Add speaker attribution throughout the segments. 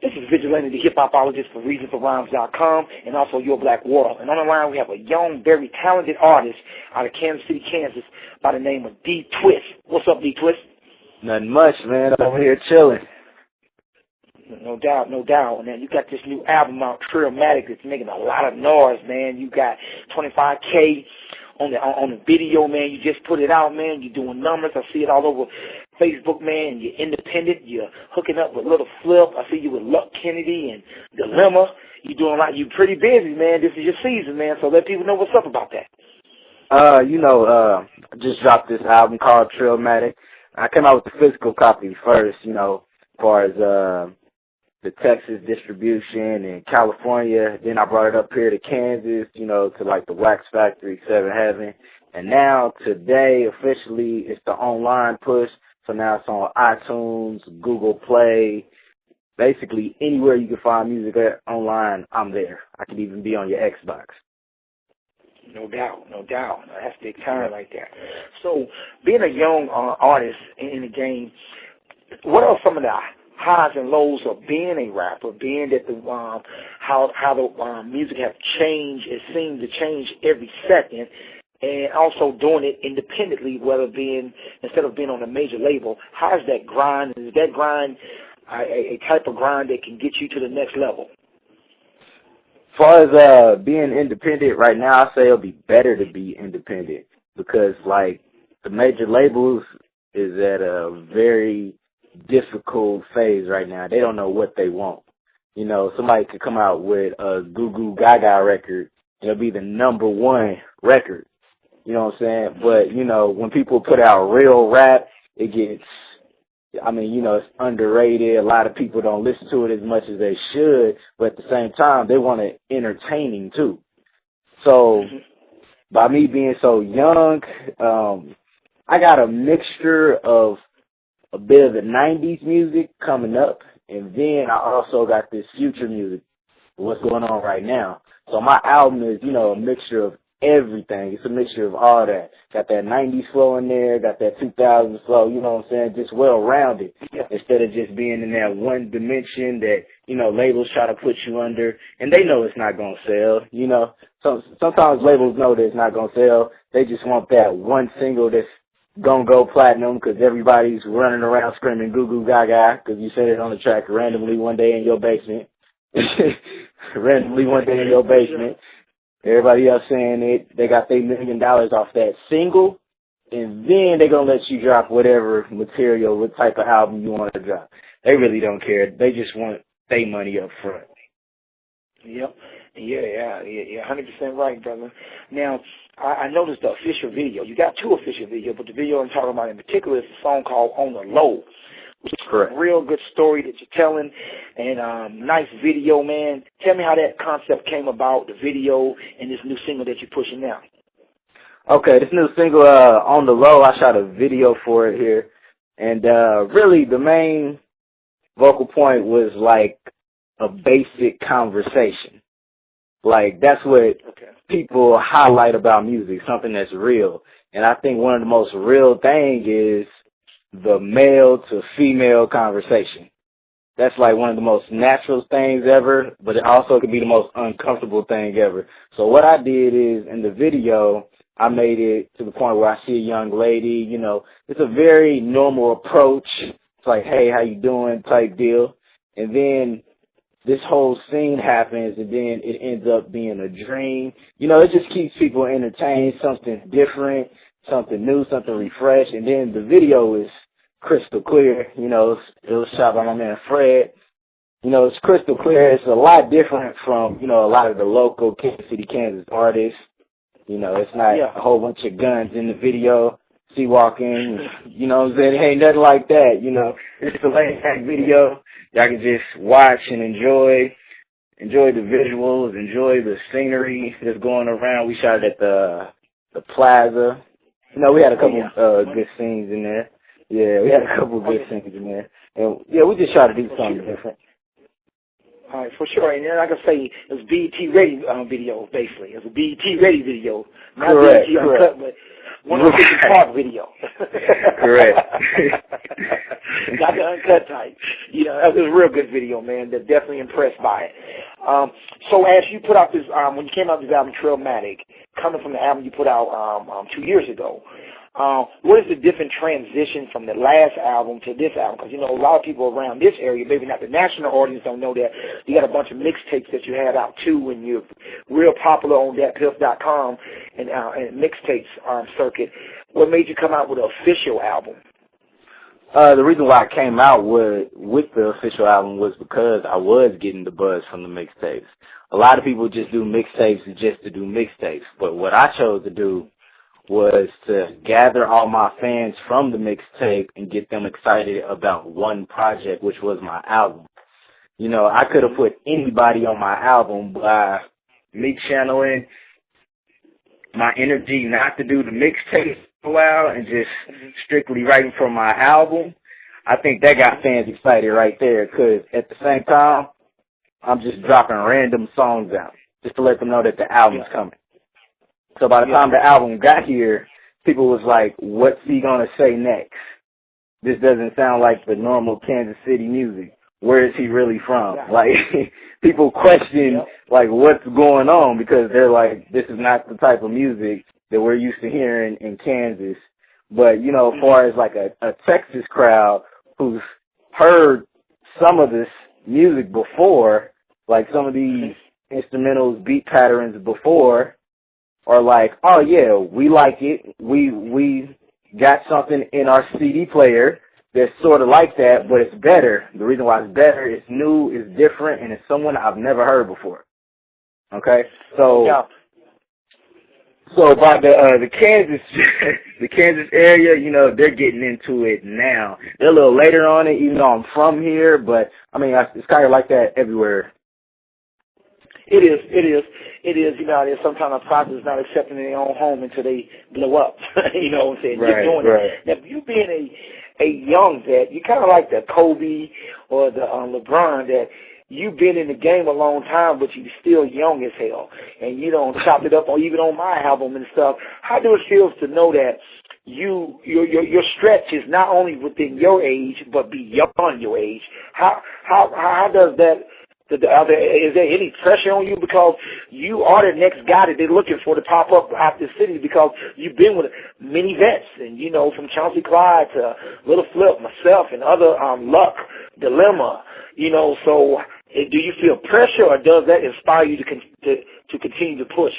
Speaker 1: This is Vigilante, the hip-hopologist for ReasonForRhymes.com and also Your Black World. And on the line, we have a young, very talented artist out of Kansas City, Kansas, by the name of DTwist. What's up, DTwist?
Speaker 2: Nothing much, man. Over here chilling.
Speaker 1: No doubt, no doubt. And then you got this new album out, Trailmatic, that's making a lot of noise, man. You got 25K on the video, man. You just put it out, man. You're doing numbers. I see it all over Facebook, man. You're independent. You're hooking up with Little Flip. I see you with Luck Kennedy and Dilemma. You're doing a lot. You're pretty busy, man. This is your season, man. So let people know what's up about that.
Speaker 2: I just dropped this album called Trailmatic. I came out with the physical copy first, as far as the Texas distribution in California. Then I brought it up here to Kansas, to like the Wax Factory, Seven Heaven. And now today, officially, it's the online push. So now it's on iTunes, Google Play, basically anywhere you can find music online, I'm there. I could even be on your Xbox.
Speaker 1: No doubt, no doubt. That's big time right there. So being a young artist in the game, what are some of the highs and lows of being a rapper, being that how the music have changed? It seems to change every second, and also doing it independently, instead of being on a major label. How is that grind? Is that grind a type of grind that can get you to the next level?
Speaker 2: As far as being independent right now, I say it'll be better to be independent because, like, the major labels is at a very difficult phase right now. They don't know what they want. Somebody could come out with a Goo Goo Gaga record and it'll be the #1 record. You know what I'm saying? But, when people put out real rap, it gets, it's underrated. A lot of people don't listen to it as much as they should, but at the same time, they want it entertaining too. So, by me being so young, I got a mixture of a bit of the 90s music coming up, and then I also got this future music, what's going on right now. So my album is, a mixture of everything. It's a mixture of all that. Got that 90s flow in there, got that 2000s flow, you know what I'm saying, just well-rounded, instead of just being in that one dimension that, labels try to put you under, and they know it's not going to sell, So sometimes labels know that it's not going to sell. They just want that one single that's going to go platinum because everybody's running around screaming Goo Goo Gaga because you said it on the track randomly one day in your basement. Everybody else saying it, they got their $1 million off that single, and then they're going to let you drop whatever material, what type of album you want to drop. They really don't care. They just want their money up front.
Speaker 1: Yep. Yeah, 100% right, brother. Now, I noticed the official video. You got 2 official videos, but the video I'm talking about in particular is a song called On the Low. Which is a real good story that you're telling, and nice video, man. Tell me how that concept came about, the video, and this new single that you're pushing now.
Speaker 2: Okay, this new single, On the Low, I shot a video for it here, and really the main vocal point was like a basic conversation. Like, that's what people highlight about music, something that's real. And I think one of the most real things is the male to female conversation. That's like one of the most natural things ever, but it also could be the most uncomfortable thing ever. So what I did is, in the video, I made it to the point where I see a young lady, it's a very normal approach. It's like, hey, how you doing type deal. And then this whole scene happens, and then it ends up being a dream. It just keeps people entertained, something different, something new, something refreshed. And then the video is crystal clear. It was shot by my man Fred. It's crystal clear. It's a lot different from, a lot of the local Kansas City, Kansas artists. It's not a whole bunch of guns in the video, sea walking, what I'm saying? It ain't nothing like that, It's a laid-back video. Y'all can just watch and enjoy the visuals, enjoy the scenery that's going around. We shot it at the plaza. We had a couple good scenes in there. Yeah, we had a couple good scenes in there. And, we just tried to do something different.
Speaker 1: All right, for sure. And then like I say, it's BET ready video, basically. It's a BET ready video. Not
Speaker 2: Correct,
Speaker 1: BET
Speaker 2: correct.
Speaker 1: uncut, but 150 part video.
Speaker 2: Correct.
Speaker 1: Not the uncut type. You know, that was a real good video, man. They're definitely impressed by it. So as you put out this, when you came out with this album, Trailmatic, coming from the album you put out 2 years ago, what is the different transition from the last album to this album? Because, you know, a lot of people around this area, maybe not the national audience, don't know that you got a bunch of mixtapes that you had out, too, and you're real popular on thatpiff.com and mixtapes circuit. What made you come out with an official album?
Speaker 2: The reason why I came out with the official album was because I was getting the buzz from the mixtapes. A lot of people just do mixtapes just to do mixtapes, but what I chose to do was to gather all my fans from the mixtape and get them excited about one project, which was my album. You know, I could have put anybody on my album by me channeling my energy not to do the mixtape for a while and just strictly writing for my album. I think that got fans excited right there because at the same time, I'm just dropping random songs out just to let them know that the album's coming. So by the time the album got here, people was like, what's he going to say next? This doesn't sound like the normal Kansas City music. Where is he really from? Like, people question, like, what's going on because they're like, this is not the type of music that we're used to hearing in Kansas. But, you know, as far as like a Texas crowd who's heard some of this music before, like some of these instrumentals, beat patterns before, are like, oh yeah, we like it. We got something in our CD player that's sort of like that, but it's better. The reason why it's better, it's new, it's different, and it's someone I've never heard before. Okay, so by the Kansas the Kansas area, you know, they're getting into it now. They're a little later on it, even though I'm from here, but I mean, it's kind of like that everywhere.
Speaker 1: It is. You know, there's sometimes a prophet is not accepting their own home until they blow up. You know what I'm saying?
Speaker 2: Right,
Speaker 1: doing it. Now, you being a young vet, you kind of like the Kobe or the LeBron that you've been in the game a long time, but you're still young as hell. And you don't chop it up, or even on my album and stuff. How do it feel to know that your stretch is not only within your age, but beyond your age? How does that? Is there any pressure on you because you are the next guy that they're looking for to pop up out this city because you've been with many vets and, you know, from Chauncey Clyde to Little Flip, myself, and other Luck, Dilemma, you know, so do you feel pressure or does that inspire you to continue to push?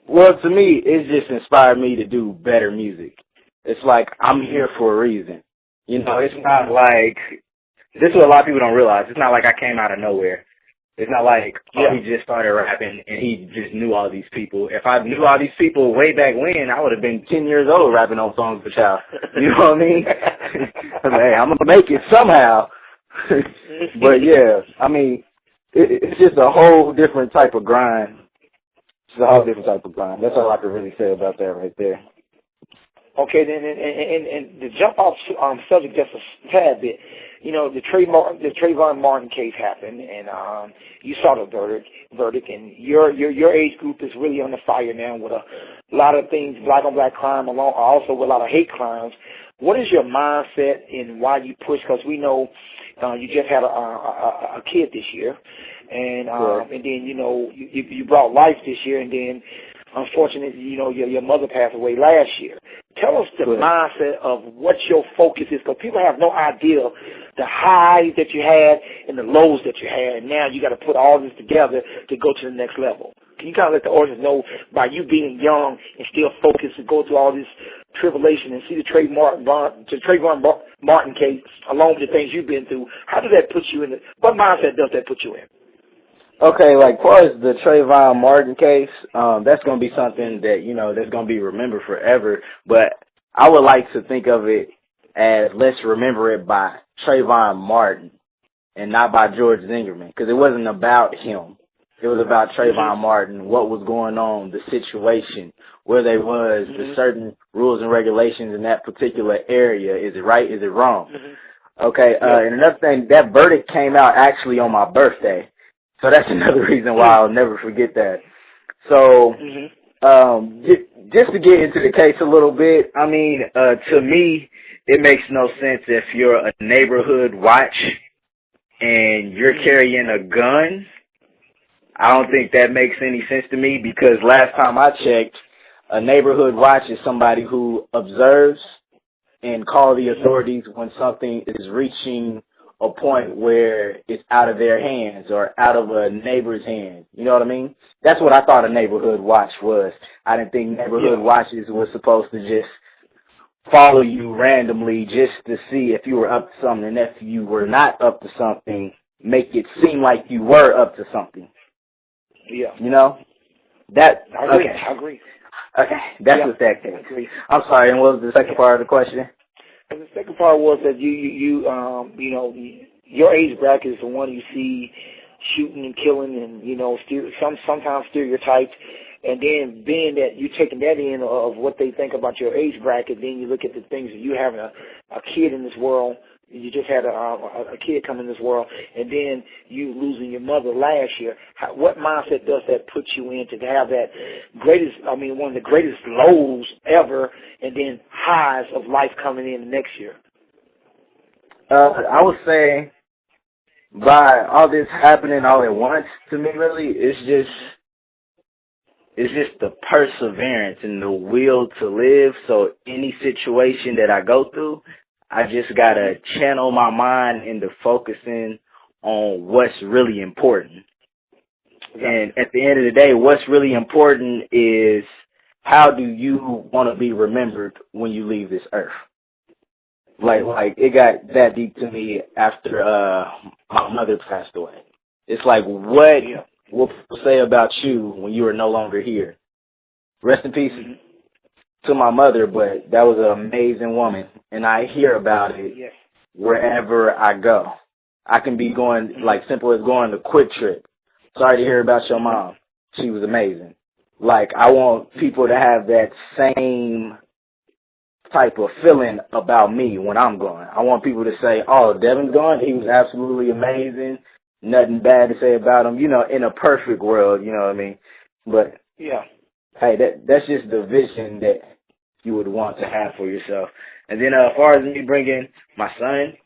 Speaker 2: Well, to me, it just inspired me to do better music. It's like I'm here for a reason. You know, it's not like... This is what a lot of people don't realize. It's not like I came out of nowhere. It's not like, he just started rapping and he just knew all these people. If I knew all these people way back when, I would have been 10 years old rapping on songs for child. You know what I mean? Hey, I'm going to make it somehow. But yeah, I mean, it's just a whole different type of grind. It's a whole different type of grind. That's all I can really say about that right there.
Speaker 1: Okay, then, and to jump off subject just a tad bit, you know, the Trayvon Martin case happened, and you saw the verdict, and your age group is really on the fire now with a lot of things, black on black crime, along also with a lot of hate crimes. What is your mindset and why you push? Because we know you just had a kid this year, and then you know you brought life this year, and then unfortunately, you know, your mother passed away last year. Tell us the mindset of what your focus is, because people have no idea the highs that you had and the lows that you had, and now you got to put all this together to go to the next level. Can you kind of let the audience know, by you being young and still focused and go through all this tribulation and see the Trayvon Martin case along with the things you've been through, how does that put you in? What mindset does that put you in?
Speaker 2: Okay, like, as far as the Trayvon Martin case, that's going to be something that, you know, that's going to be remembered forever. But I would like to think of it as, let's remember it by Trayvon Martin and not by George Zingerman, because it wasn't about him. It was about Trayvon Martin, what was going on, the situation, where they was, the certain rules and regulations in that particular area. Is it right? Is it wrong? Okay, and another thing, that verdict came out actually on my birthday. So that's another reason why I'll never forget that. So, just to get into the case a little bit, I mean, to me, it makes no sense if you're a neighborhood watch and you're carrying a gun. I don't think that makes any sense to me because last time I checked, a neighborhood watch is somebody who observes and call the authorities when something is reaching a point where it's out of their hands or out of a neighbor's hands. You know what I mean? That's what I thought a neighborhood watch was. I didn't think neighborhood watches were supposed to just follow you randomly just to see if you were up to something, and if you were not up to something, make it seem like you were up to something.
Speaker 1: Yeah.
Speaker 2: You know? That,
Speaker 1: I agree.
Speaker 2: okay.
Speaker 1: I agree.
Speaker 2: Okay, that's what that case. I'm sorry, and what was the second part of the question?
Speaker 1: And the second part was that you know, your age bracket is the one you see shooting and killing, and you know, sometimes stereotyped. And then being that you're taking that in of what they think about your age bracket, then you look at the things that you having a kid in this world. You just had a kid come in this world, and then you losing your mother last year. What mindset does that put you in to have that one of the greatest lows ever, and then highs of life coming in the next year?
Speaker 2: I would say by all this happening all at once, to me, really, it's just the perseverance and the will to live. So any situation that I go through, I just got to channel my mind into focusing on what's really important. And at the end of the day, what's really important is how do you want to be remembered when you leave this earth? Like it got that deep to me after my mother passed away. It's like, what will people say about you when you are no longer here? Rest in peace to my mother, but that was an amazing woman, and I hear about it wherever I go. I can be going, like, simple as going to Quick Trip. Sorry to hear about your mom. She was amazing. Like, I want people to have that same type of feeling about me when I'm gone. I want people to say, oh, Devin's gone? He was absolutely amazing. Nothing bad to say about him. You know, in a perfect world, you know what I mean? But, hey, that's just the vision that you would want to have for yourself. And then as far as me bringing my son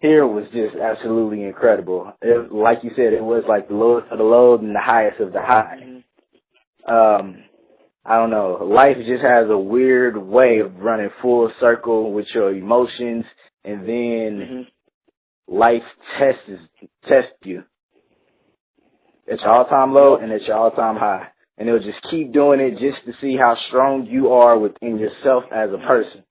Speaker 2: here was just absolutely incredible. Like you said, it was like the lowest of the low and the highest of the high. I don't know. Life just has a weird way of running full circle with your emotions, and then life tests you. It's your all-time low and it's your all-time high. And it'll just keep doing it just to see how strong you are within yourself as a person.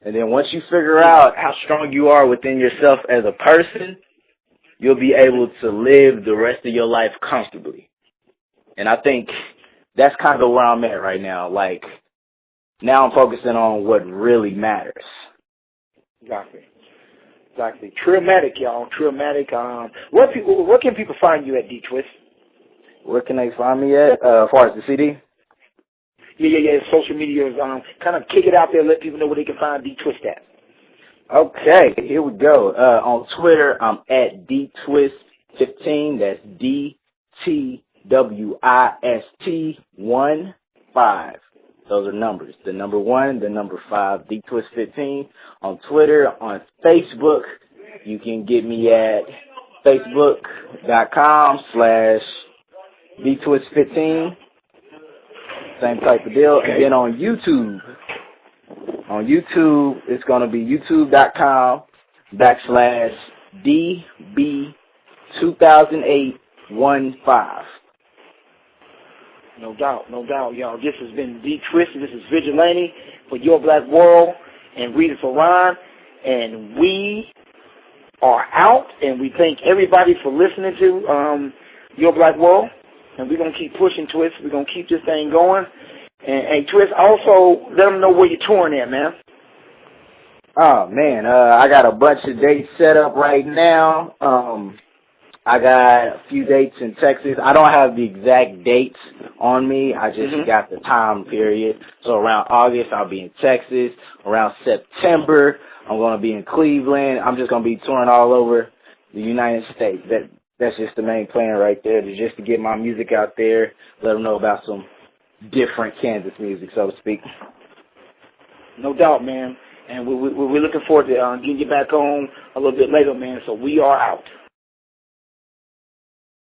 Speaker 2: And then once you figure out how strong you are within yourself as a person, you'll be able to live the rest of your life comfortably. And I think that's kind of where I'm at right now. Like, now I'm focusing on what really matters.
Speaker 1: Exactly. Trailmatic, y'all. Trailmatic. Where can people find you at DTwist?
Speaker 2: Where can they find me at? As far as the CD?
Speaker 1: Yeah. Social media is kind of kick it out there, let people know where they can find DTwist at.
Speaker 2: Okay, here we go. On Twitter, I'm at DTwist15. That's DTWIST15. Those are numbers. The number 1, the number 5, DTwist15. On Twitter, on Facebook, you can get me at facebook.com/DTwist15. Same type of deal. And then on YouTube, it's going to be youtube.com/DB200815.
Speaker 1: No doubt, y'all. This has been DTwist. This is Vigilante for Your Black World and Rita Ferran. And we are out, and we thank everybody for listening to Your Black World. And we're going to keep pushing, Twist. We're going to keep this thing going. And, hey, Twist, also let them know where you're touring at, man.
Speaker 2: Oh, man, I got a bunch of dates set up right now. I got a few dates in Texas. I don't have the exact dates on me. I just got the time period. So around August, I'll be in Texas. Around September, I'm going to be in Cleveland. I'm just going to be touring all over the United States. That's just the main plan right there, just to get my music out there, let them know about some different Kansas music, so to speak.
Speaker 1: No doubt, man. And we're looking forward to getting you back on a little bit later, man. So we are out.